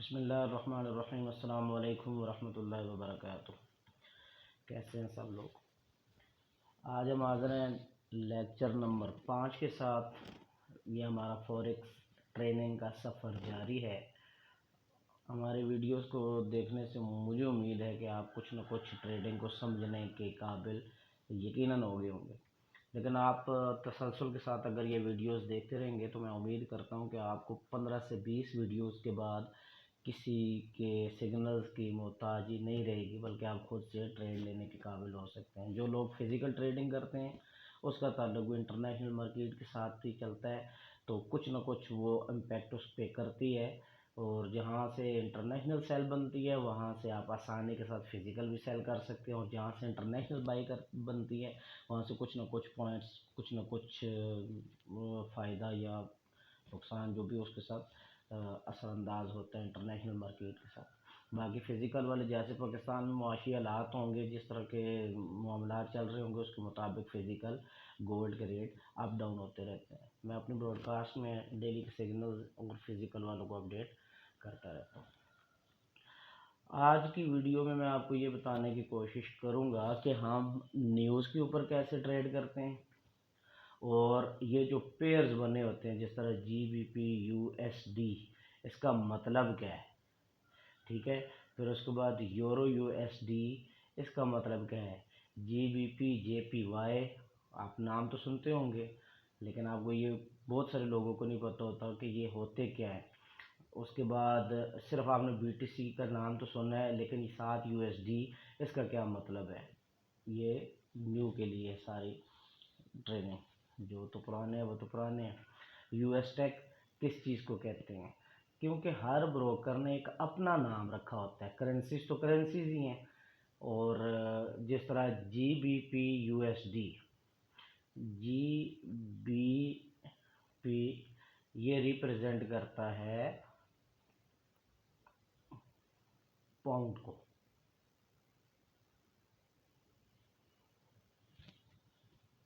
बिस्मिल्लाहिर्रहमानिर्रहीम। अस्सलाम वालेकुम वरहमतुल्लाहि वबरकातुह। कैसे हैं सब लोग? आज हम हाज़िर हैं लेक्चर नंबर 5 के साथ। ये हमारा फॉरेक्स ट्रेनिंग का सफ़र जारी है। हमारे वीडियोस को देखने से मुझे उम्मीद है कि आप कुछ न कुछ ट्रेडिंग को समझने के काबिल यकीनन हो गए होंगे। लेकिन आप तसलसल के साथ अगर ये वीडियोस देखते रहेंगे तो मैं उम्मीद करता हूँ कि आपको 15 से 20 वीडियोस के बाद किसी के सिग्नल्स की मोहताजी नहीं रहेगी, बल्कि आप खुद से ट्रेड लेने के काबिल हो सकते हैं। जो लोग फ़िज़िकल ट्रेडिंग करते हैं उसका ताल्लुक भी इंटरनेशनल मार्केट के साथ ही चलता है, तो कुछ ना कुछ वो इम्पैक्ट उस पर करती है। और जहाँ से इंटरनेशनल सेल बनती है वहाँ से आप आसानी के साथ फ़िज़िकल भी सेल कर सकते हैं, और जहाँ से इंटरनेशनल बाई कर बनती है वहाँ से कुछ ना कुछ पॉइंट्स, कुछ ना कुछ फ़ायदा या नुकसान जो भी उसके साथ असरअंदाज होता है इंटरनेशनल मार्केट के साथ। बाकी फ़िज़िकल वाले जैसे पाकिस्तान में मुआशी हालात होंगे, जिस तरह के मामला चल रहे होंगे, उसके मुताबिक फ़िज़िकल गोल्ड के रेट अप डाउन होते रहते हैं। मैं अपनी ब्रॉडकास्ट में डेली के सिग्नल और फिज़िकल वालों को अपडेट करता रहता हूँ। आज की वीडियो में मैं आपको ये बताने की कोशिश करूँगा कि हम न्यूज़ के ऊपर कैसे ट्रेड करते हैं, और ये जो पेयर्स बने होते हैं जिस तरह GBP USD, इसका मतलब क्या है, ठीक है। फिर उसके बाद यूरो USD, इसका मतलब क्या है। GBP JPY, आप नाम तो सुनते होंगे, लेकिन आपको ये बहुत सारे लोगों को नहीं पता होता कि ये होते क्या है। उसके बाद सिर्फ आपने BTC का नाम तो सुना है, लेकिन साथ USD, इसका क्या मतलब है। ये न्यू के लिए सारी ट्रेनिंग, जो तो पुराने हैं वो तो पुराने हैं। US टेक किस चीज़ को कहते हैं, क्योंकि हर ब्रोकर ने एक अपना नाम रखा होता है। करेंसीज तो करेंसीज ही हैं, और जिस तरह GBP USD, GBP ये रिप्रेजेंट करता है पाउंड को,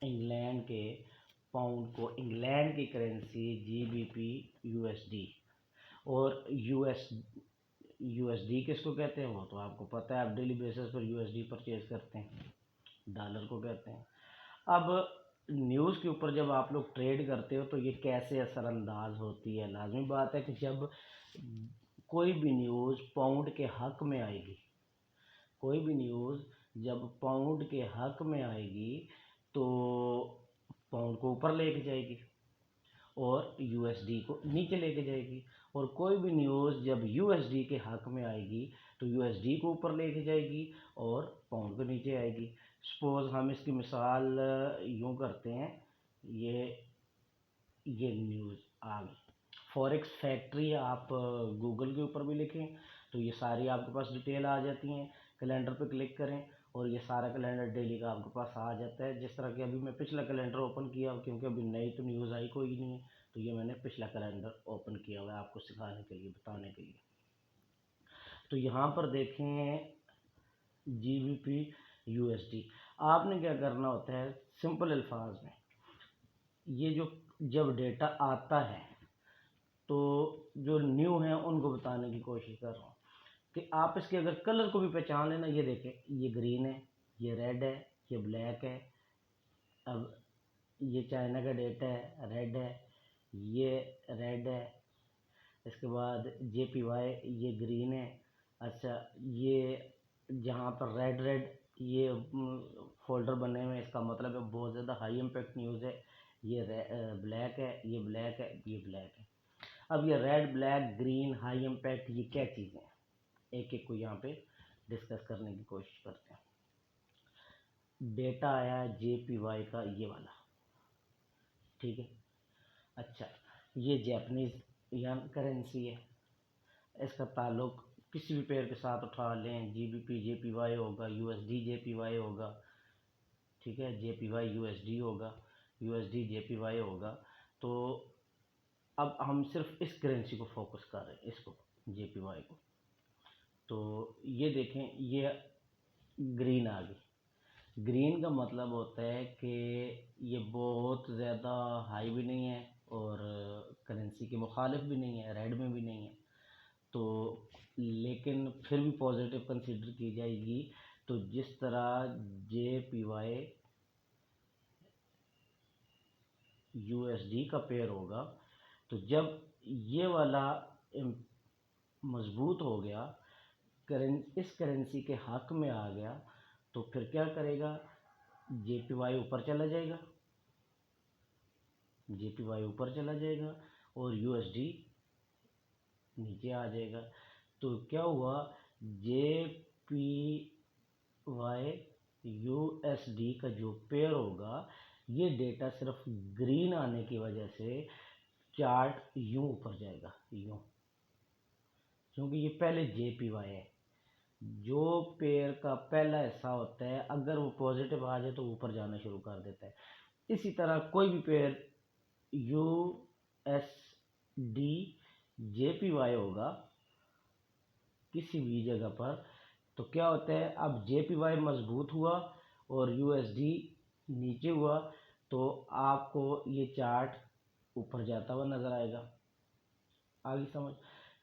इंग्लैंड के पाउंड को, इंग्लैंड की करेंसी GBP USD। और USD किसको कहते हैं वो तो आपको पता है, आप डेली बेसिस पर USD परचेज करते हैं, डॉलर को कहते हैं। अब न्यूज़ के ऊपर जब आप लोग ट्रेड करते हो तो ये कैसे असरअंदाज होती है। लाजमी बात है कि जब कोई भी न्यूज़ पाउंड के हक में आएगी, कोई भी न्यूज़ जब पाउंड के हक में आएगी तो पाउंड को ऊपर लेके जाएगी और USD को नीचे लेके जाएगी, और कोई भी न्यूज़ जब USD के हक में आएगी तो USD को ऊपर लेके जाएगी और पाउंड को नीचे आएगी। सपोज़ हम इसकी मिसाल यूँ करते हैं, ये न्यूज़ आ गई फॉरेक्स फैक्ट्री, आप गूगल के ऊपर भी लिखें तो ये सारी आपके पास डिटेल आ जाती हैं। कैलेंडर पे क्लिक करें और ये सारा कैलेंडर डेली का आपके पास आ जाता है। जिस तरह कि अभी मैं पिछला कैलेंडर ओपन किया, क्योंकि अभी नई तो न्यूज़ आई कोई नहीं है, तो ये मैंने पिछला कैलेंडर ओपन किया हुआ है आपको सिखाने के लिए, बताने के लिए। तो यहाँ पर देखें GBP USD, आपने क्या करना होता है सिंपल अल्फाज में, ये जो जब डेटा आता है तो जो न्यू है उनको बताने की कोशिश कर रहा हूँ कि आप इसके अगर कलर को भी पहचान लेना। ये देखें, ये ग्रीन है, ये रेड है, ये ब्लैक है। अब ये चाइना का डेटा है, रेड है, ये रेड है। इसके बाद JPY, ये ग्रीन है। अच्छा, ये जहाँ पर रेड रेड ये फोल्डर बने हुए हैं, इसका मतलब है बहुत ज़्यादा हाई इम्पैक्ट न्यूज़ है। ये ब्लैक है, ये ब्लैक है, ये ब्लैक है। अब ये red, black, green, high impact, ये क्या चीज़ें हैं, एक एक को यहाँ पे डिस्कस करने की कोशिश करते हैं। डेटा आया JPY का ये वाला, ठीक है। अच्छा, ये जापानीज़ यान करेंसी है, इसका ताल्लुक किसी भी पेयर के साथ उठा लें, GBP JPY होगा, USD JPY होगा, ठीक है, JPY USD होगा, USD JPY होगा। तो अब हम सिर्फ इस करेंसी को फोकस कर रहे हैं, इसको JPY को। तो ये देखें, ये ग्रीन आ गई। ग्रीन का मतलब होता है कि ये बहुत ज़्यादा हाई भी नहीं है और करेंसी के मुखालिफ भी नहीं है, रेड में भी नहीं है। तो लेकिन फिर भी पॉजिटिव कंसीडर की जाएगी। तो जिस तरह JPY USD का पेयर होगा, तो जब ये वाला मजबूत हो गया, इस करेंसी के हक में आ गया, तो फिर क्या करेगा, JPY ऊपर चला जाएगा, JPY ऊपर चला जाएगा और USD नीचे आ जाएगा। तो क्या हुआ, JPY USD का जो पेयर होगा, ये डेटा सिर्फ ग्रीन आने की वजह से चार्ट यूं ऊपर जाएगा, यूं, क्योंकि ये पहले JPY है। जो पेयर का पहला हिस्सा होता है, अगर वो पॉजिटिव आ जाए तो ऊपर जाना शुरू कर देता है। इसी तरह कोई भी पेयर USD JPY होगा किसी भी जगह पर, तो क्या होता है, अब JPY मजबूत हुआ और USD नीचे हुआ, तो आपको ये चार्ट ऊपर जाता हुआ नजर आएगा। आगे समझ,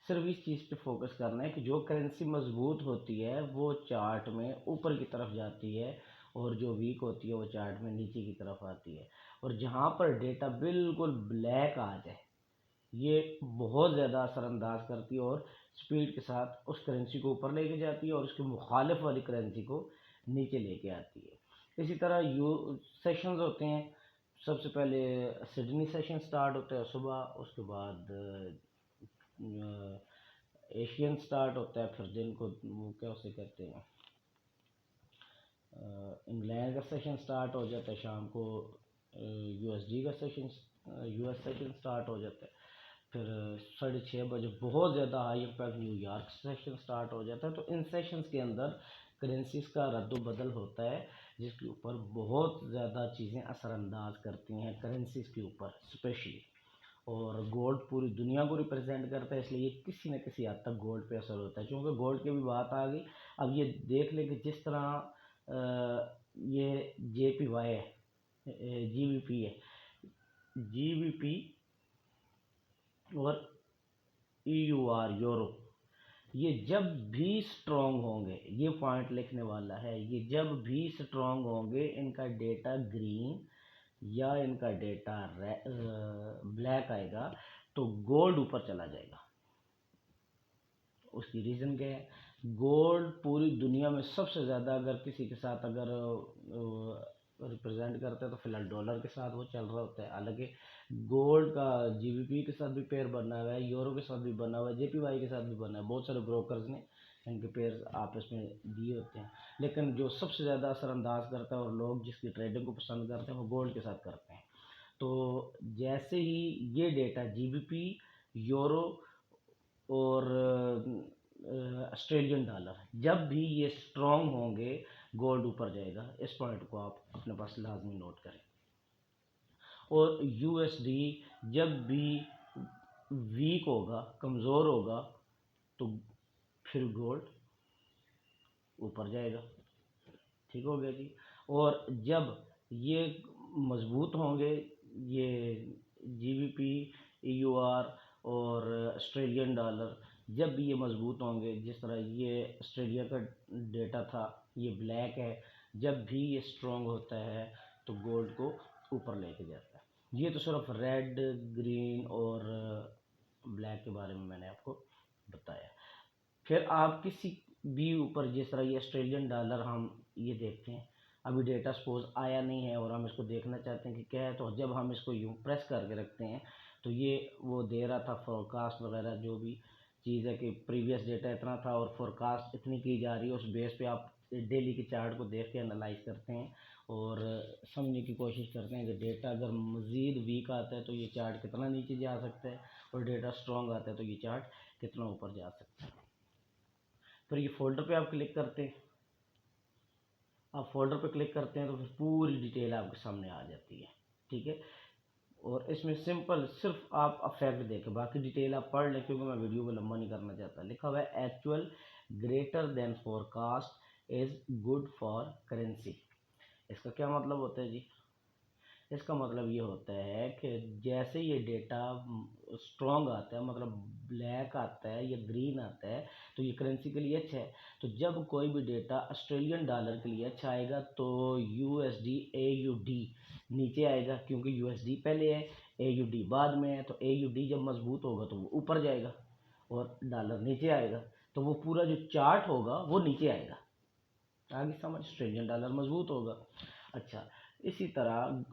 सिर्फ इस चीज़ पे फोकस करना है कि जो करेंसी मजबूत होती है वो चार्ट में ऊपर की तरफ जाती है, और जो वीक होती है वो चार्ट में नीचे की तरफ आती है। और जहाँ पर डेटा बिल्कुल ब्लैक आ जाए, ये बहुत ज़्यादा असरअंदाज करती है और स्पीड के साथ उस करेंसी को ऊपर लेके जाती है और उसके मुखालिफ वाली करेंसी को नीचे लेके आती है। इसी तरह सेशंस होते हैं। सबसे पहले सिडनी सेशन स्टार्ट होता है सुबह, उसके बाद एशियन स्टार्ट होता है, फिर दिन को वो क्या उसे कहते हैं, इंग्लैंड का सेशन स्टार्ट हो जाता है, शाम को USD का सेशन, US सेशन स्टार्ट हो जाता है। फिर 6:30 बजे बहुत ज़्यादा high impact New York session start हो जाता है। तो इन सेशंस के अंदर करेंसीज का रद्द-बदल होता है, जिसके ऊपर बहुत ज़्यादा चीज़ें असरअंदाज करती हैं, करेंसीज के ऊपर स्पेशली। और गोल्ड पूरी दुनिया को रिप्रेजेंट करता है, इसलिए किसी न किसी हद तक गोल्ड पे असर होता है। क्योंकि गोल्ड की भी बात आ गई, अब ये देख लें कि जिस तरह ये JPY है, GBP है, GBP और EUR यूरो, ये जब भी स्ट्रॉन्ग होंगे, ये पॉइंट लिखने वाला है, ये जब भी स्ट्रॉन्ग होंगे, इनका डेटा ग्रीन या इनका डेटा ब्लैक आएगा, तो गोल्ड ऊपर चला जाएगा। उसकी रीज़न क्या है, गोल्ड पूरी दुनिया में सबसे ज़्यादा अगर किसी के साथ अगर रिप्रेजेंट करता है तो फिलहाल डॉलर के साथ वो चल रहा होता है। हालांकि गोल्ड का GBP के साथ भी पेयर बना हुआ है, यूरो के साथ भी बना हुआ है, JPY के साथ भी बना है, बहुत सारे ब्रोकर्स ने इनके पेयर आपस में दिए होते हैं। लेकिन जो सबसे ज़्यादा असरअंदाज करता है और लोग जिसकी ट्रेडिंग को पसंद करते हैं वो गोल्ड के साथ करते हैं। तो जैसे ही ये डेटा GBP, यूरो और ऑस्ट्रेलियन डॉलर जब भी ये स्ट्रॉन्ग होंगे, गोल्ड ऊपर जाएगा। इस पॉइंट को आप अपने पास लाजमी नोट करें। और USD जब भी वीक होगा, कमज़ोर होगा, तो फिर गोल्ड ऊपर जाएगा। ठीक हो गया जी। और जब ये मजबूत होंगे, ये GBP, EUR और ऑस्ट्रेलियन डॉलर जब भी ये मजबूत होंगे, जिस तरह ये ऑस्ट्रेलिया का डेटा था, ये ब्लैक है, जब भी ये स्ट्रॉन्ग होता है तो गोल्ड को ऊपर लेके जाता है। ये तो सिर्फ रेड, ग्रीन और ब्लैक के बारे में मैंने आपको बताया। फिर आप किसी भी ऊपर, जिस तरह ये ऑस्ट्रेलियन डॉलर हम ये देखते हैं, अभी डेटा सपोज आया नहीं है और हम इसको देखना चाहते हैं कि क्या है, तो जब हम इसको यूँ प्रेस करके रखते हैं तो ये वो दे रहा था फोरकास्ट वगैरह, जो भी चीज़ है कि प्रीवियस डेटा इतना था और फोरकास्ट इतनी की जा रही है। उस बेस पे आप डेली के चार्ट को देख के एनालाइज करते हैं और समझने की कोशिश करते हैं कि डेटा अगर मज़ीद वीक आता है तो ये चार्ट कितना नीचे जा सकता है, और डेटा स्ट्रॉन्ग आता है तो ये चार्ट कितना ऊपर जा सकता है। फिर ये फोल्डर पे आप क्लिक करते हैं, आप फोल्डर पे क्लिक करते हैं तो फिर पूरी डिटेल आपके सामने आ जाती है। ठीक है, और इसमें सिंपल सिर्फ आप अफेक्ट देखें, बाकी डिटेल आप पढ़ लें क्योंकि मैं वीडियो को लंबा नहीं करना चाहता। लिखा हुआ है actual greater than forecast is good for currency. इसका क्या मतलब होता है जी, इसका मतलब ये होता है कि जैसे ये डेटा स्ट्रॉन्ग आता है, मतलब ब्लैक आता है या ग्रीन आता है, तो ये करेंसी के लिए अच्छा है। तो जब कोई भी डेटा ऑस्ट्रेलियन डॉलर के लिए अच्छा आएगा तो यूएसडी एयूडी नीचे आएगा, क्योंकि यूएसडी पहले है, एयूडी बाद में है। तो एयूडी जब मजबूत होगा तो वो ऊपर जाएगा और डॉलर नीचे आएगा, तो वो पूरा जो चार्ट होगा वो नीचे आएगा। आगे समझ, ऑस्ट्रेलियन डॉलर मजबूत होगा। अच्छा, इसी तरह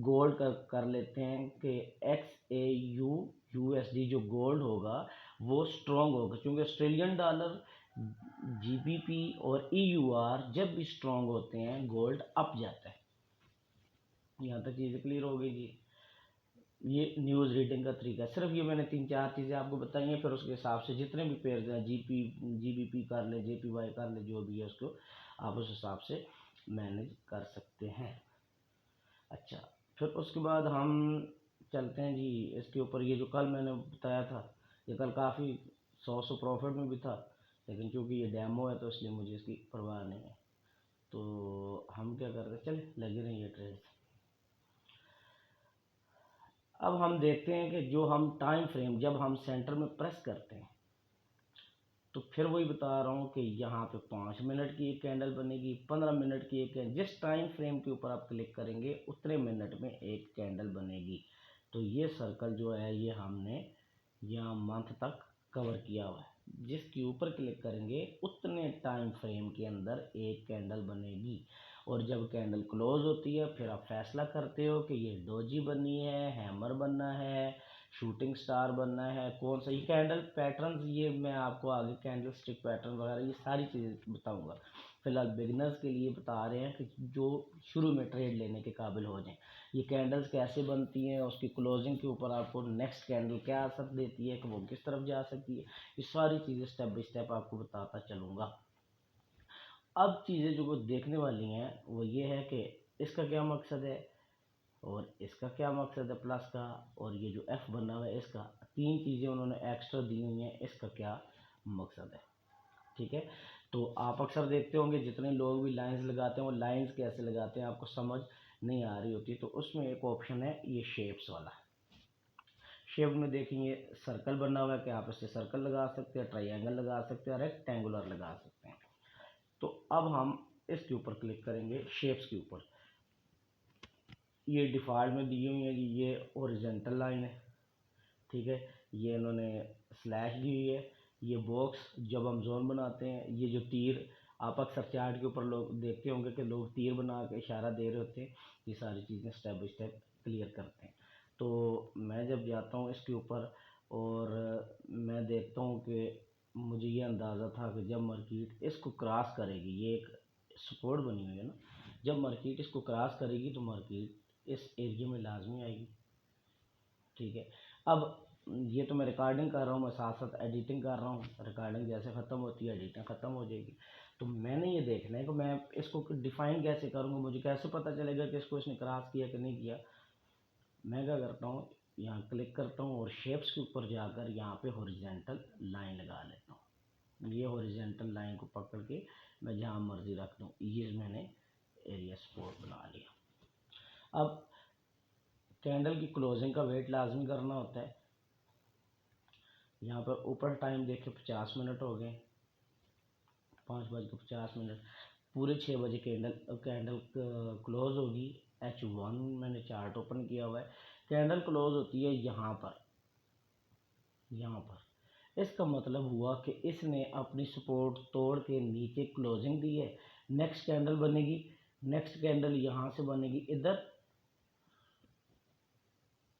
गोल्ड कर लेते हैं कि XAU जो गोल्ड होगा वो स्ट्रॉन्ग होगा, क्योंकि ऑस्ट्रेलियन डॉलर, GBP और EUR जब भी स्ट्रॉन्ग होते हैं गोल्ड अप जाता है। यहाँ तक चीज़ें क्लियर हो गई जी। ये न्यूज़ रीडिंग का तरीका है। सिर्फ ये मैंने 3-4 चीज़ें आपको बताई हैं, फिर उसके हिसाब से जितने भी पेयर हैं, GBP कर ले, JPY कर ले, जो भी है उसको आप उस हिसाब से मैनेज कर सकते हैं। अच्छा, फिर उसके बाद हम चलते हैं जी इसके ऊपर। ये जो कल मैंने बताया था, ये कल काफ़ी 100 प्रॉफिट में भी था, लेकिन क्योंकि ये डेमो है तो इसलिए मुझे इसकी परवाह नहीं है। तो हम क्या करते हैं, चले लगे रहिए ट्रेड। अब हम देखते हैं कि जो हम टाइम फ्रेम जब हम सेंटर में प्रेस करते हैं, तो फिर वही बता रहा हूँ कि यहाँ पे 5 मिनट की एक कैंडल बनेगी, 15 मिनट की एक कैंडल, जिस टाइम फ्रेम के ऊपर आप क्लिक करेंगे उतने मिनट में एक कैंडल बनेगी। तो ये सर्कल जो है ये हमने यहाँ मंथ तक कवर किया हुआ है, जिसके ऊपर क्लिक करेंगे उतने टाइम फ्रेम के अंदर एक कैंडल बनेगी। और जब कैंडल क्लोज होती है फिर आप फैसला करते हो कि ये डोजी बननी है, हैमर बनना है, शूटिंग स्टार बनना है, कौन सा। ये कैंडल पैटर्न्स ये मैं आपको आगे कैंडल स्टिक पैटर्न वगैरह ये सारी चीज़ें बताऊंगा। फिलहाल बिगनर्स के लिए बता रहे हैं कि जो शुरू में ट्रेड लेने के काबिल हो जाएं। ये कैंडल्स कैसे बनती हैं, उसकी क्लोजिंग के ऊपर आपको नेक्स्ट कैंडल क्या असर देती है कि वो किस तरफ जा सकती है, ये सारी चीज़ें स्टेप बाई स्टेप आपको बताता चलूँगा। अब चीज़ें जो देखने वाली हैं वो ये है कि इसका क्या मकसद है और इसका क्या मकसद है प्लस का, और ये जो F बना हुआ है इसका, 3 चीज़ें उन्होंने एक्स्ट्रा दी हुई हैं, इसका क्या मकसद है। ठीक है, तो आप अक्सर देखते होंगे जितने लोग भी लाइंस लगाते हैं वो लाइंस कैसे लगाते हैं आपको समझ नहीं आ रही होती, तो उसमें एक ऑप्शन है ये शेप्स वाला। शेप में देखिए सर्कल बना हुआ है कि आप इससे सर्कल लगा सकते हैं, ट्राइंगल लगा सकते हैं, रेक्टेंगुलर लगा सकते हैं। तो अब हम इसके ऊपर क्लिक करेंगे शेप्स के ऊपर। ये डिफ़ॉल्ट में दी हुई है कि ये ओरिजेंटल लाइन है, ठीक है, ये इन्होंने स्लैश दी हुई है। ये बॉक्स जब हम जोन बनाते हैं, ये जो तीर आप अक्सर चार्ट के ऊपर लोग देखते होंगे कि लोग तीर बना के इशारा दे रहे होते हैं, ये सारी चीज़ें स्टेप बाई स्टेप क्लियर करते हैं। तो मैं जब जाता हूँ इसके ऊपर और मैं देखता हूँ कि मुझे ये अंदाज़ा था कि जब मार्केट इसको क्रॉस करेगी, ये एक सपोर्ट बनी हुई है ना, जब मार्केट इसको क्रॉस करेगी तो मार्केट इस एरिया में लाजमी आएगी। ठीक है, अब ये तो मैं रिकॉर्डिंग कर रहा हूँ, मैं साथ साथ एडिटिंग कर रहा हूँ। रिकॉर्डिंग जैसे ख़त्म होती है एडिटिंग ख़त्म हो जाएगी। तो मैंने ये देखना है कि मैं इसको डिफ़ाइन कैसे करूँगा, मुझे कैसे पता चलेगा कि इसको इसने क्रॉस किया कि नहीं किया। मैं क्या करता हूँ, यहाँ क्लिक करता हूँ और शेप्स के ऊपर जाकर यहाँ पे हॉरिजॉन्टल लाइन लगा लेता हूँ। ये हॉरिजॉन्टल लाइन को पकड़ के मैं जहाँ मर्जी रख दूँ, ये मैंने एरिया सपोर्ट बना लिया। अब कैंडल की क्लोजिंग का वेट लाजमी करना होता है। यहाँ पर ऊपर टाइम देखे 50 मिनट हो गए, 5:50 पूरे 6 बजे कैंडल क्लोज होगी। H1 मैंने चार्ट ओपन किया हुआ है, कैंडल क्लोज होती है यहाँ पर। इसका मतलब हुआ कि इसने अपनी सपोर्ट तोड़ के नीचे क्लोजिंग दी है। नेक्स्ट कैंडल बनेगी, नेक्स्ट कैंडल यहाँ से बनेगी इधर,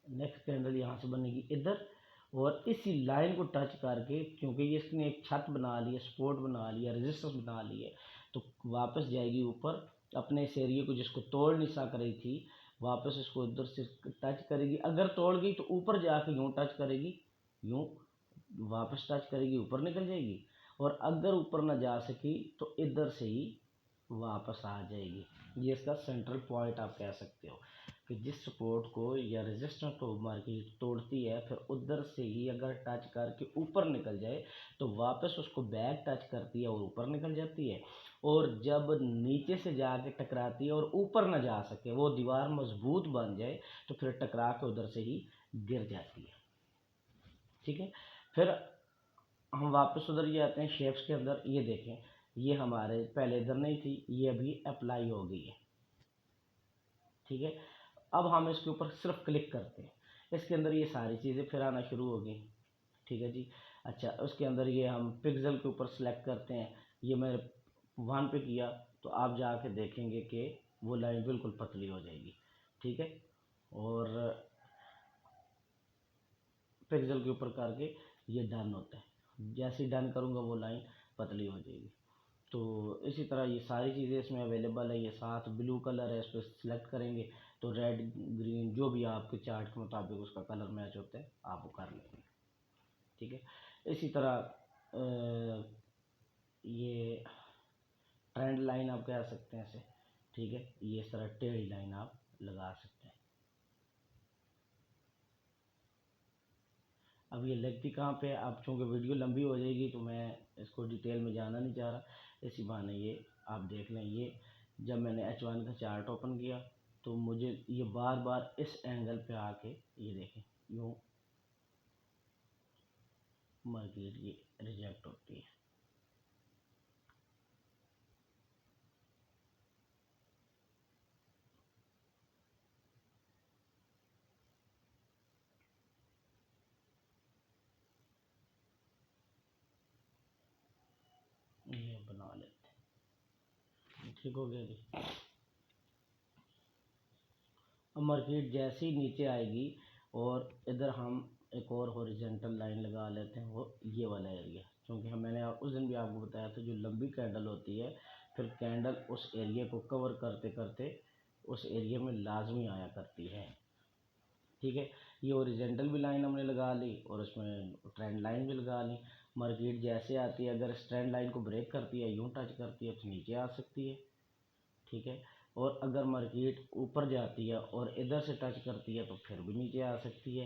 नेक्स्ट कैंडल यहाँ से बनेगी इधर, और इसी लाइन को टच करके, क्योंकि ये इसने एक छत बना ली है, सपोर्ट बना लिया, रेजिस्टेंस बना ली है, तो वापस जाएगी ऊपर अपने इस एरिया को जिसको तोड़ नहीं सक रही थी, वापस इसको इधर से टच करेगी। अगर तोड़ गई तो ऊपर जाके यूँ टच करेगी, यूँ वापस टच करेगी, ऊपर निकल जाएगी, और अगर ऊपर ना जा सकी तो इधर से ही वापस आ जाएगी। ये इसका सेंट्रल पॉइंट आप कह सकते हो। कि जिस सपोर्ट को या रेजिस्टेंस को मार्केट तोड़ती है, फिर उधर से ही अगर टच करके ऊपर निकल जाए तो वापस उसको बैक टच करती है और ऊपर निकल जाती है। और जब नीचे से जाके टकराती है और ऊपर ना जा सके, वो दीवार मजबूत बन जाए, तो फिर टकरा के उधर से ही गिर जाती है। ठीक है, फिर हम वापस उधर ये आते हैं शेप्स के अंदर। ये देखें, ये हमारे पहले इधर नहीं थी, ये अभी अप्लाई हो गई है। ठीक है, अब हम इसके ऊपर सिर्फ क्लिक करते हैं, इसके अंदर ये सारी चीज़ें फिर आना शुरू हो गई। ठीक है जी। अच्छा, उसके अंदर ये हम पिक्सल के ऊपर सेलेक्ट करते हैं, ये मैं 1 पे किया तो आप जाके देखेंगे कि वो लाइन बिल्कुल पतली हो जाएगी। ठीक है, और पिक्सल के ऊपर करके ये डन होता है, जैसे ही डन करूँगा वो लाइन पतली हो जाएगी। तो इसी तरह ये सारी चीज़ें इसमें अवेलेबल है। ये साथ ब्लू कलर है, इस पर सिलेक्ट करेंगे तो रेड ग्रीन जो भी आपके चार्ट के मुताबिक उसका कलर मैच होता है आप वो कर लेंगे। ठीक है, इसी तरह ये ट्रेंड लाइन आप कह सकते हैं इसे। ठीक है, ये इस तरह टेढ़ी लाइन आप लगा सकते हैं। अब ये लगती कहाँ पे है, अब चूँकि वीडियो लंबी हो जाएगी तो मैं इसको डिटेल में जाना नहीं चाह रहा, इसी बहाने ये आप देख लें। ये जब मैंने H1 का चार्ट ओपन किया तो मुझे ये बार बार इस एंगल पे आके ये देखें यूँ मार्केट ये रिजेक्ट होती है। ये बना लेते हैं, ठीक हो गया जी। अब मार्केट जैसे ही नीचे आएगी और इधर हम एक और हॉरिजॉन्टल लाइन लगा लेते हैं, वो ये वाला एरिया, क्योंकि मैंने उस दिन भी आपको बताया था जो लंबी कैंडल होती है फिर कैंडल उस एरिया को कवर करते करते उस एरिया में लाजमी आया करती है। ठीक है, ये हॉरिजॉन्टल भी लाइन हमने लगा ली और उसमें ट्रेंड लाइन भी लगा ली। मार्केट जैसे आती है, अगर इस ट्रेंड लाइन को ब्रेक करती है, यूँ टच करती है तो नीचे आ सकती है। ठीक है, और अगर मार्केट ऊपर जाती है और इधर से टच करती है तो फिर भी नीचे आ सकती है।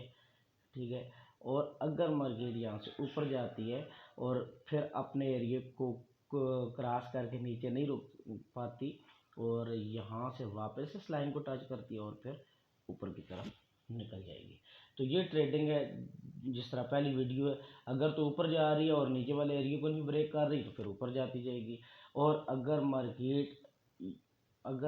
ठीक है, और अगर मार्केट यहाँ से ऊपर जाती है और फिर अपने एरिए को क्रॉस करके नीचे नहीं रुक पाती और यहाँ से वापस इस लाइन को टच करती है और फिर ऊपर की तरफ निकल जाएगी। तो ये ट्रेडिंग है। जिस तरह पहली वीडियो है, अगर तो ऊपर जा रही है और नीचे वाले एरिए को नहीं ब्रेक कर रही तो फिर ऊपर जाती जाएगी। और अगर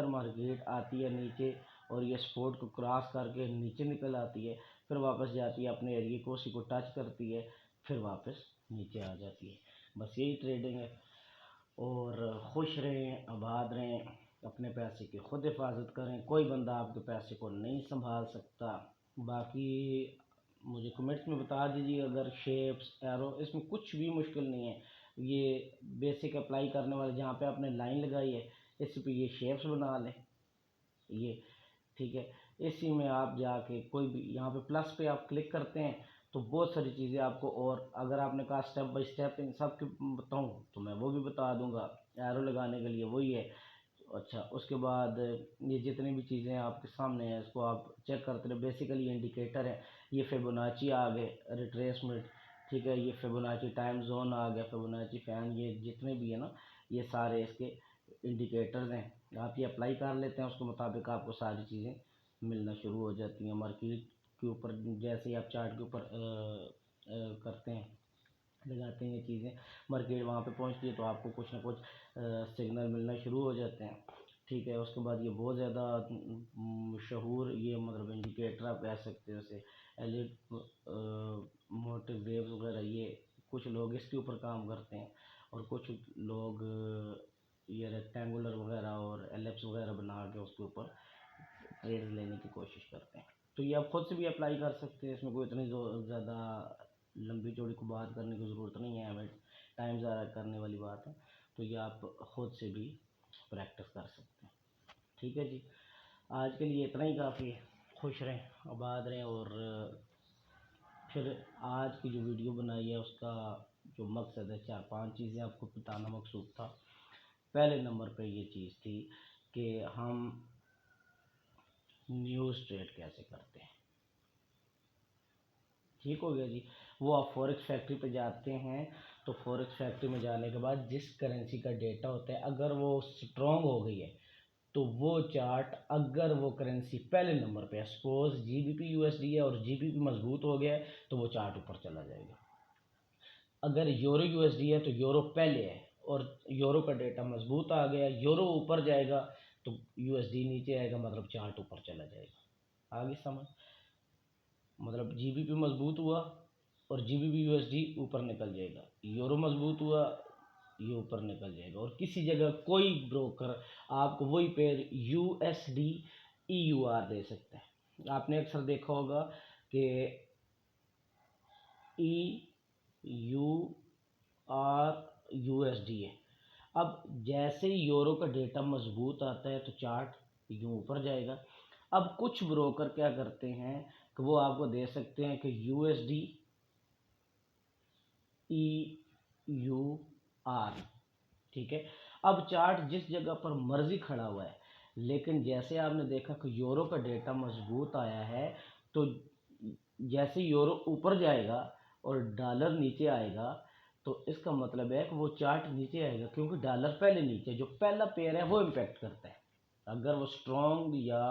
मार्केट आती है नीचे और ये सपोर्ट को क्रॉस करके नीचे निकल आती है, फिर वापस जाती है अपने एरिए को, उसी को टच करती है, फिर वापस नीचे आ जाती है। बस यही ट्रेडिंग है। और खुश रहें, आबाद रहें, अपने पैसे की खुद हिफाजत करें, कोई बंदा आपके पैसे को नहीं संभाल सकता। बाकी मुझे कमेंट्स में बता दीजिए, अगर शेप्स एरो इसमें कुछ भी मुश्किल नहीं है। ये बेसिक अप्लाई करने वाले जहाँ पे आपने लाइन लगाई है इस पे ये शेप्स बना लें ये। ठीक है, इसी में आप जाके कोई भी यहाँ पे प्लस पे आप क्लिक करते हैं तो बहुत सारी चीज़ें आपको, और अगर आपने कहा स्टेप बाय स्टेप इन सब के बताऊँ तो मैं वो भी बता दूंगा। एरो लगाने के लिए वही है। अच्छा, उसके बाद ये जितनी भी चीज़ें आपके सामने हैं इसको आप चेक करते रहे। बेसिकली इंडिकेटर है, ये फिबोनाची आ गए, रिट्रेसमेंट। ठीक है, ये फिबोनाची टाइम जोन आ गया, फिबोनाची फैन, ये जितने भी है ना ये सारे इसके इंडिकेटर्स हैं। आप ये अप्लाई कर लेते हैं, उसके मुताबिक आपको सारी चीज़ें मिलना शुरू हो जाती हैं। मार्केट के ऊपर जैसे ही आप चार्ट के ऊपर करते हैं, लगाते हैं ये चीज़ें, मार्केट वहाँ पे पहुँचती है तो आपको कुछ ना कुछ सिग्नल मिलना शुरू हो जाते हैं। ठीक है, उसके बाद ये बहुत ज़्यादा मशहूर ये मतलब इंडिकेटर आप कह सकते हो, जैसे एलिट मोटिव वेव्स वगैरह, ये कुछ लोग इसके ऊपर काम करते हैं और कुछ लोग ये रेक्टेंगुलर वगैरह और एलिप्स वगैरह बना के उसके ऊपर ट्रेड लेने की कोशिश करते हैं। तो ये आप खुद से भी अप्लाई कर सकते हैं, इसमें कोई इतनी ज़्यादा लंबी चौड़ी को बात करने की ज़रूरत नहीं है, हमें टाइम ज़्यादा करने वाली बात है। तो ये आप खुद से भी प्रैक्टिस कर सकते हैं। ठीक है जी, आज के लिए इतना ही काफ़ी है। खुश रहें, आबाद रहें। और फिर आज की जो वीडियो बनाई है उसका जो मकसद है, 4-5 चीज़ें आपको बताना मकसूद था। पहले नंबर पे ये चीज़ थी कि हम न्यूज़ ट्रेड कैसे करते हैं। ठीक हो गया जी। वो आप फॉरेक्स फैक्ट्री पे जाते हैं, तो फॉरेक्स फैक्ट्री में जाने के बाद जिस करेंसी का डेटा होता है अगर वो स्ट्रॉन्ग हो गई है तो वो चार्ट, अगर वो करेंसी पहले नंबर पे है, सपोज जीबीपी यूएसडी है और जीबीपी मजबूत हो गया है तो वो चार्ट ऊपर चला जाएगा। अगर यूरो यूएसडी है तो यूरो पहले है और यूरो का डेटा मजबूत आ गया, यूरो ऊपर जाएगा तो यूएसडी नीचे आएगा, मतलब चार्ट ऊपर चला जाएगा। आगे समझ, मतलब जीबीपी मजबूत हुआ और जीबीपी यूएसडी ऊपर निकल जाएगा, यूरो मजबूत हुआ ये ऊपर निकल जाएगा। और किसी जगह कोई ब्रोकर आपको वही पेयर यूएसडी ईयूआर दे सकता है। आपने अक्सर देखा होगा कि ई यू आर यूएसडी है। अब जैसे ही यूरो का डेटा मजबूत आता है तो चार्ट यूं ऊपर जाएगा। अब कुछ ब्रोकर क्या करते हैं कि वो आपको दे सकते हैं कि यूएसडी ई यू आर, ठीक है। अब चार्ट जिस जगह पर मर्जी खड़ा हुआ है, लेकिन जैसे आपने देखा कि यूरो का डेटा मजबूत आया है तो जैसे यूरो ऊपर जाएगा और डॉलर नीचे आएगा तो इसका मतलब है कि वो चार्ट नीचे आएगा, क्योंकि डॉलर पहले नीचे, जो पहला पेयर है वो इम्पेक्ट करता है। अगर वो स्ट्रॉन्ग या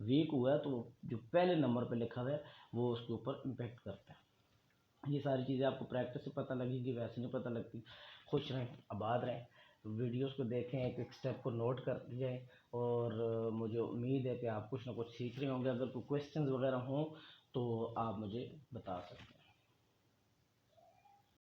वीक हुआ है तो जो पहले नंबर पे लिखा हुआ है वो उसके ऊपर इम्पेक्ट करता है। ये सारी चीज़ें आपको प्रैक्टिस से पता लगेगी, वैसे नहीं पता लगती। खुश रहें, आबाद रहें, वीडियोस को देखें, एक एक स्टेप को नोट करते जाएं। और मुझे उम्मीद है कि आप कुछ ना कुछ सीख रहे होंगे। अगर कोई क्वेश्चंस वगैरह हों तो आप मुझे बता सकते हैं।